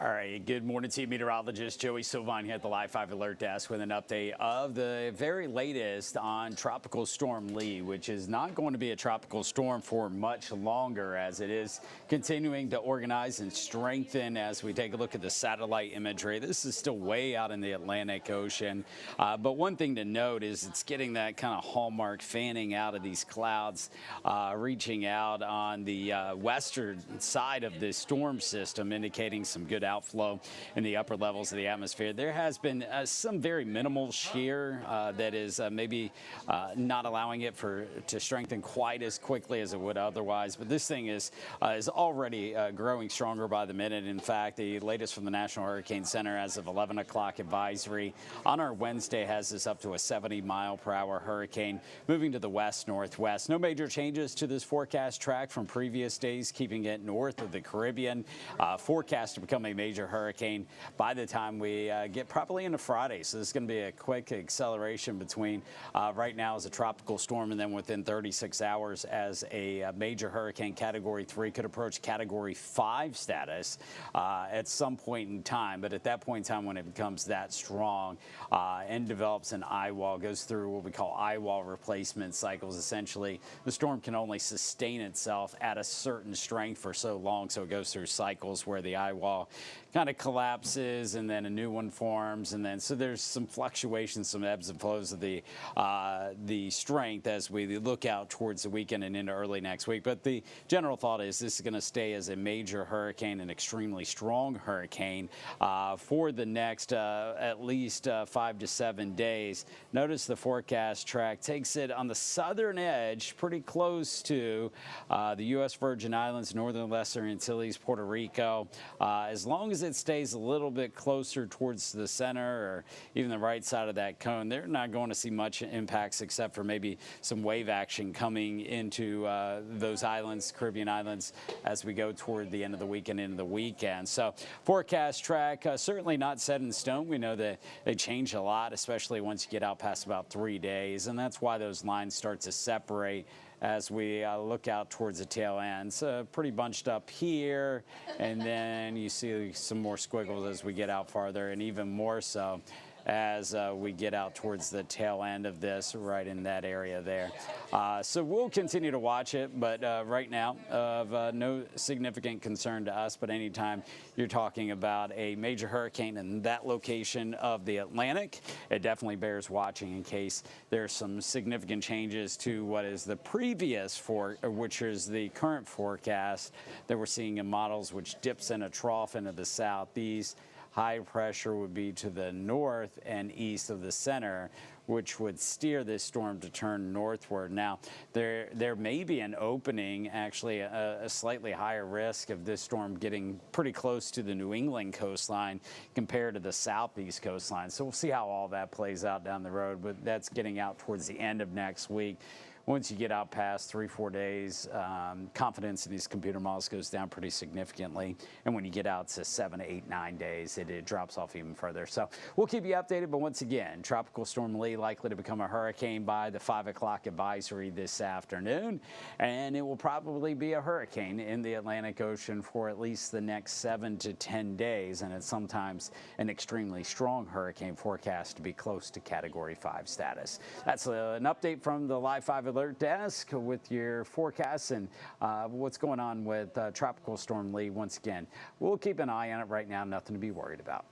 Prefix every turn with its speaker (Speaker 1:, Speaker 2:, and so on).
Speaker 1: All right, good morning to you, meteorologist Joey Sovine here at the Live 5 Alert Desk with an update of the very latest on Tropical Storm Lee, which is not going to be a tropical storm for much longer as it is continuing to organize and strengthen as we take a look at the satellite imagery. This is still way out in the Atlantic Ocean, but one thing to note is it's getting that kind of hallmark fanning out of these clouds, reaching out on the western side of the storm system, indicating some good outflow in the upper levels of the atmosphere. There has been some very minimal shear that is maybe not allowing it to strengthen quite as quickly as it would otherwise. But this thing is already growing stronger by the minute. In fact, the latest from the National Hurricane Center as of 11 o'clock advisory on our Wednesday has this up to a 70-mile-per-hour hurricane moving to the west-northwest. No major changes to this forecast track from previous days, keeping it north of the Caribbean. Forecast to become a major hurricane by the time we get probably into Friday. So this is going to be a quick acceleration between right now as a tropical storm and then within 36 hours as a major hurricane. Category 3 could approach Category 5 status at some point in time. But at that point in time, when it becomes that strong and develops an eye wall, goes through what we call eye wall replacement cycles. Essentially, the storm can only sustain itself at a certain strength for so long. So it goes through cycles where the eye wall kind of collapses and then a new one forms, and then so there's some fluctuations, some ebbs and flows of the strength as we look out towards the weekend and into early next week. But the general thought is this is going to stay as a major hurricane, an extremely strong hurricane for the next at least 5 to 7 days. Notice the forecast track takes it on the southern edge, pretty close to the U.S. Virgin Islands, Northern Lesser Antilles, Puerto Rico. As long as it stays a little bit closer towards the center or even the right side of that cone, they're not going to see much impacts except for maybe some wave action coming into those islands, Caribbean islands, as we go toward the end of the week and into the weekend. So forecast track certainly not set in stone. We know that they change a lot, especially once you get out past about 3 days, and that's why those lines start to separate as we look out towards the tail end. So pretty bunched up here, and then you see some more squiggles as we get out farther, and even more so as we get out towards the tail end of this, right in that area there. So we'll continue to watch it, but right now of no significant concern to us. But anytime you're talking about a major hurricane in that location of the Atlantic, it definitely bears watching in case there's some significant changes to what is the previous which is the current forecast that we're seeing in models, which dips in a trough into the south. These high pressure would be to the north and east of the center, which would steer this storm to turn northward. Now, there may be an opening, actually a slightly higher risk of this storm getting pretty close to the New England coastline compared to the southeast coastline. So we'll see how all that plays out down the road, but that's getting out towards the end of next week. Once you get out past 3-4 days, confidence in these computer models goes down pretty significantly. And when you get out to 7, 8, 9 days, it drops off even further. So we'll keep you updated. But once again, Tropical Storm Lee likely to become a hurricane by the 5 o'clock advisory this afternoon. And it will probably be a hurricane in the Atlantic Ocean for at least the next 7 to 10 days. And it's sometimes an extremely strong hurricane forecast to be close to Category 5 status. That's an update from the Live 5 Alert Desk with your forecasts and what's going on with Tropical Storm Lee. Once again, we'll keep an eye on it right now. Nothing to be worried about.